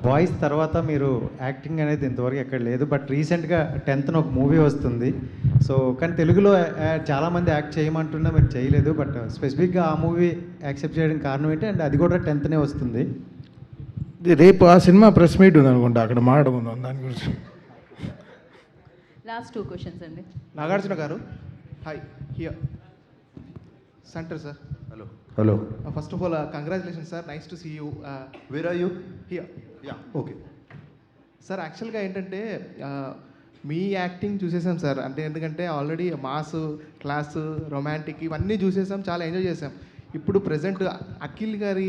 Boys తర్వాత మీరు acting అనేది ఇంతవరకు ఎక్కడ లేదు. బట్ రీసెంట్గా 10th ఒక మూవీ వస్తుంది. సో కానీ తెలుగులో చాలామంది యాక్ట్ చేయమంటున్నా మీరు చేయలేదు. బట్ స్పెసిఫిక్గా ఆ మూవీ యాక్సెప్ట్ చేయడానికి కారణం ఏంటి? అండ్ అది కూడా 10th వస్తుంది. రేపు ఆ సినిమా ప్రెస్ మీట్ ఉంది అనుకుంటా, అక్కడ మాట్లాడుకుందాం దాని గురించి. లాస్ట్ 2 క్వశ్చన్స్ అండి. Nagarjuna garu, hi, here center sir. Hello. First of all congratulations sir, nice to see you. Where are you? Here. Ya, okay sir, యాక్చువల్గా ఏంటంటే మీ యాక్టింగ్ చూసేసాం సార్. అంటే ఎందుకంటే ఆల్రెడీ మాస్, క్లాస్, రొమాంటిక్ ఇవన్నీ చూసేసాం, చాలా ఎంజాయ్ చేసాం. ఇప్పుడు ప్రజెంట్ అఖిల్ గారి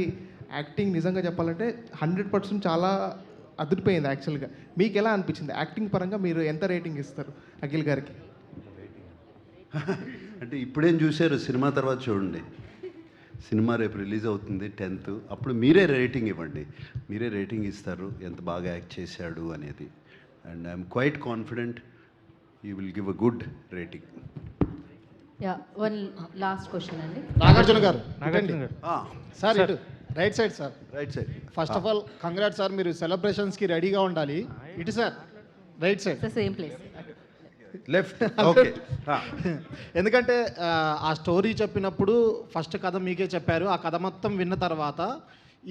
యాక్టింగ్ నిజంగా చెప్పాలంటే 100% చాలా అదిరిపోయింది. యాక్చువల్గా మీకు ఎలా అనిపించింది యాక్టింగ్ పరంగా? మీరు ఎంత రేటింగ్ ఇస్తారు అఖిల్ గారికి? అంటే ఇప్పుడేం చూశారు, సినిమా తర్వాత చూడండి. సినిమా రేపు రిలీజ్ అవుతుంది 10th, అప్పుడు మీరే రేటింగ్ ఇవ్వండి. మీరే రేటింగ్ ఇస్తారు ఎంత బాగా యాక్ట్ చేశాడు అనేది. And I'm quite confident you will give a good rating. Yeah, one last question అండి. నాగార్జున గారు, సార్ ఇటు right side sir. Right side. First of all congrats sir, మీరు సెలబ్రేషన్స్కి రెడీగా ఉండాలి. ఇటు sir, right side. Same place. Left. Okay. ఎందుకంటే ఆ story చెప్పినప్పుడు ఫస్ట్ కథ మీకే చెప్పారు. ఆ కథ మొత్తం విన్న తర్వాత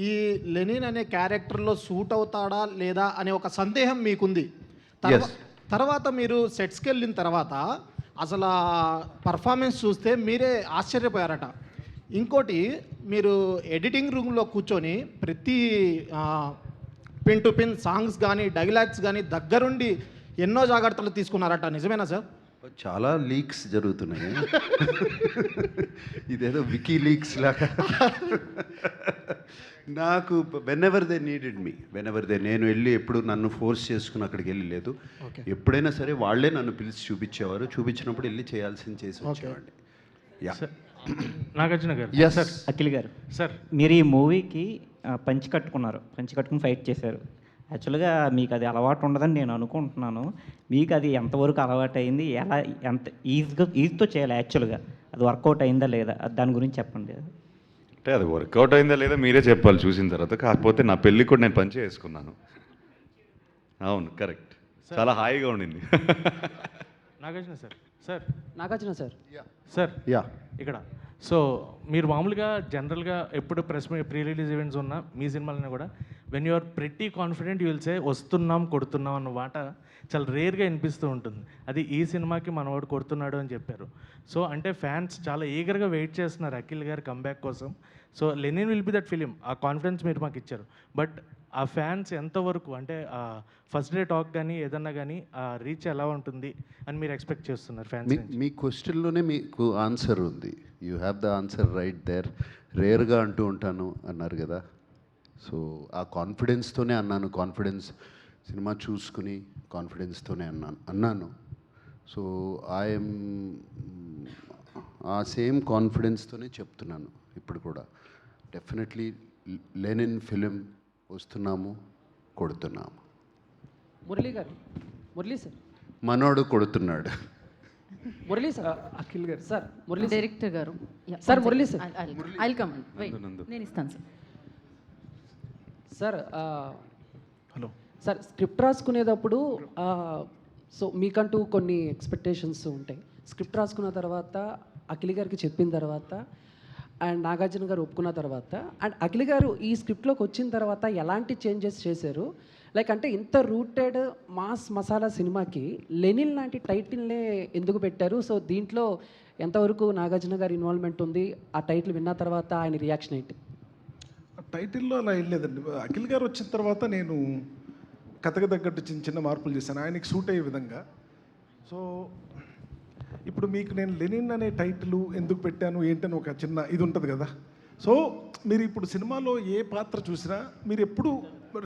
ఈ లెనిన్ అనే క్యారెక్టర్లో సూట్ అవుతాడా లేదా అనే ఒక సందేహం మీకుంది. తర్వాత మీరు సెట్స్కి వెళ్ళిన తర్వాత అసలు పర్ఫార్మెన్స్ చూస్తే మీరే ఆశ్చర్యపోయారట. ఇంకోటి, మీరు ఎడిటింగ్ రూమ్లో కూర్చొని ప్రతి పిన్ టు పిన్ సాంగ్స్ కానీ డైలాగ్స్ కానీ దగ్గరుండి ఎన్నో జాగ్రత్తలు తీసుకున్నారట, నిజమేనా సార్? చాలా లీక్స్ జరుగుతున్నాయి. ఇదేదో వికీ లీక్స్ లాగా. నాకు వెనెవర్ దే నీడెడ్ మీ, నేను వెళ్ళి ఎప్పుడు నన్ను ఫోర్స్ చేసుకుని అక్కడికి వెళ్ళి లేదు. ఎప్పుడైనా సరే వాళ్ళే నన్ను పిలిచి చూపించేవారు. చూపించినప్పుడు వెళ్ళి చేయాల్సింది చేసి వచ్చేవాడిని. యా. నాగార్జున గారు. సార్, అఖిల్ గారు సార్, మీరు ఈ మూవీకి పంచి కట్టుకుని ఫైట్ చేశారు. యాక్చువల్గా మీకు అది అలవాటు ఉండదని నేను అనుకుంటున్నాను. మీకు అది ఎంతవరకు అలవాటు అయింది, ఎలా ఎంత ఈజీతో చేయాలి, యాక్చువల్గా అది వర్కౌట్ అయిందా లేదా, దాని గురించి చెప్పండి. అంటే అది వర్కౌట్ అయిందా లేదా మీరే చెప్పాలి చూసిన తర్వాత. కాకపోతే నా పెళ్ళి కూడా నేను పంచి వేసుకున్నాను. అవును, కరెక్ట్. చాలా హాయిగా ఉండింది. Nagarjuna sir. Sir, Nagarjuna sir. Sir, yeah. ఇక్కడ సో మీరు మామూలుగా జనరల్గా ఎప్పుడు ప్రీ రిలీజ్ ఈవెంట్స్ ఉన్నా మీ సినిమాలనే కూడా when you are pretty confident you will say వస్తున్నాం కొడుతున్నాం అన్న మాట చాలా రేర్గా వినిపిస్తూ ఉంటుంది. అది ఈ సినిమాకి మనవాడు కొడుతున్నాడు అని చెప్పారు. సో అంటే ఫ్యాన్స్ చాలా ఈగర్గా వెయిట్ చేస్తున్నారు అఖిల్ గారి కంబ్యాక్ కోసం. So Lenin will be that film, ఆ కాన్ఫిడెన్స్ మీరు మాకు ఇచ్చారు. బట్ ఆ ఫ్యాన్స్ ఎంతవరకు అంటే ఫస్ట్ డే టాక్ కానీ ఏదన్నా కానీ ఆ రీచ్ ఎలా ఉంటుంది అని మీరు ఎక్స్పెక్ట్ చేస్తున్నారు ఫ్యాన్స్? మీ క్వశ్చన్లోనే మీకు ఆన్సర్ ఉంది. You have the answer right there. రేర్గా అంటూ ఉంటాను అన్నారు కదా, సో ఆ కాన్ఫిడెన్స్తోనే అన్నాను. సినిమా చూసుకుని కాన్ఫిడెన్స్తోనే అన్నాను. సో ఐఎమ్ ఆ సేమ్ కాన్ఫిడెన్స్తోనే చెప్తున్నాను ఇప్పుడు కూడా. డెఫినెట్లీ లెనిన్ ఫిలిం వస్తున్నాము, కొడుతున్నాము. మురళీ గారు, మురళీ సార్, మనోడు కొడుతున్నాడు. Murali sir. Akhil garu sir, Murali director garu. Sir, Murali sir. I'll come. నేను ఇస్తాను sir. Sir, hello sir, script రాసుకునేటప్పుడు సో మీకంటూ కొన్ని ఎక్స్పెక్టేషన్స్ ఉంటాయి. స్క్రిప్ట్ రాసుకున్న తర్వాత అఖిల్ గారికి చెప్పిన తర్వాత అండ్ నాగార్జున గారు ఒప్పుకున్న తర్వాత అండ్ అఖిల్ గారు ఈ స్క్రిప్ట్లోకి వచ్చిన తర్వాత ఎలాంటి చేంజెస్ చేశారు? లైక్ అంటే ఇంత రూటెడ్ మాస్ మసాలా సినిమాకి లెనిన్ లాంటి టైటిల్నే ఎందుకు పెట్టారు? సో దీంట్లో ఎంతవరకు నాగార్జున గారి ఇన్వాల్వ్మెంట్ ఉంది? ఆ టైటిల్ విన్న తర్వాత ఆయన రియాక్షన్ ఏంటి? టైటిల్లో అలా ఏం లేదండి. అఖిల్ గారు వచ్చిన తర్వాత నేను కథకు తగ్గట్టు చిన్న చిన్న మార్పులు చేశాను ఆయనకి సూట్ అయ్యే విధంగా. సో ఇప్పుడు మీకు నేను లెనిన్ అనే టైటిల్ ఎందుకు పెట్టాను ఏంటని ఒక చిన్న ఇది ఉంటుంది కదా. సో మీరు ఇప్పుడు సినిమాలో ఏ పాత్ర చూసినా మీరు ఎప్పుడు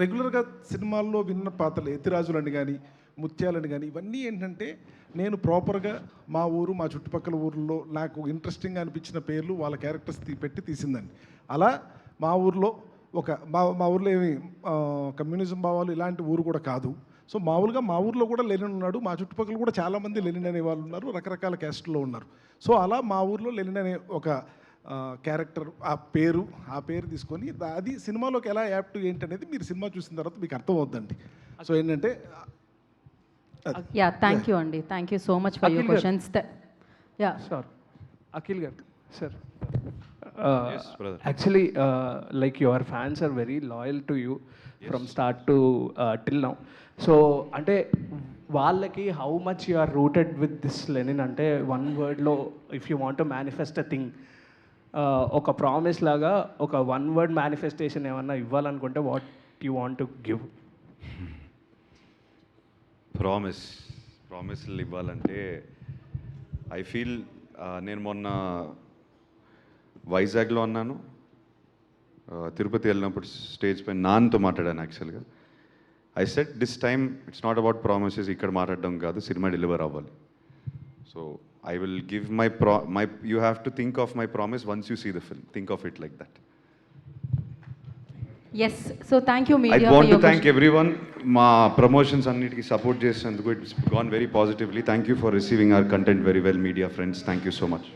రెగ్యులర్గా సినిమాల్లో విన్న పాత్రలు ఎత్తిరాజులని కానీ ముత్యాలని కానీ ఇవన్నీ ఏంటంటే నేను ప్రాపర్గా మా ఊరు మా చుట్టుపక్కల ఊర్లో నాకు ఇంట్రెస్టింగ్గా అనిపించిన పేర్లు వాళ్ళ క్యారెక్టర్స్ పెట్టి తీసిందండి. అలా మా ఊర్లో మా ఊర్లో ఏమి కమ్యూనిజం భావాలు ఇలాంటి ఊరు కూడా కాదు. సో మామూలుగా మా ఊర్లో కూడా లెనిన్ ఉన్నాడు, మా చుట్టుపక్కల కూడా చాలామంది లెనిన్ అనే వాళ్ళు ఉన్నారు, రకరకాల క్యాస్ట్లో ఉన్నారు. సో అలా మా ఊర్లో లెనిన్ అనే ఒక క్యారెక్టర్ ఆ పేరు తీసుకొని అది సినిమాలోకి ఎలా యాప్ట్ ఏంటి అనేది మీరు సినిమా చూసిన తర్వాత మీకు అర్థం అవుద్దండి. సో ఏంటంటే యా థ్యాంక్ యూ అండి, thank you so much for your questions. Yeah Sure. Akhil Gar, sir. Yes, brother. Actually, like your fans are very loyal to you from start to till now. So, అంటే వాళ్ళకి how much you are rooted with this Lenin అంటే one వర్డ్లో if you want to manifest a thing, ఒక promise లాగా ఒక one word manifestation ఏమన్నా ఇవ్వాలనుకుంటే what you want to give? ప్రామిస్లు ఇవ్వాలంటే ఐ ఫీల్ నేను మొన్న వైజాగ్లో ఉన్నాను, తిరుపతి వెళ్ళినప్పుడు స్టేజ్ పైన నాన్నతో మాట్లాడాను. యాక్చువల్గా I set this time it's not about promises, ఇక్కడ మాట్లాడడం కాదు, సినిమా డెలివర్ అవ్వాలి. So I will give my you have to think of my promise once you see the film, think of it like that. Yes, so thank you I media want to thank everyone. మా promotions అన్నిటికీ support చేసినందుకు it's gone very positively. Thank you for receiving our content very well, media friends. Thank you so much.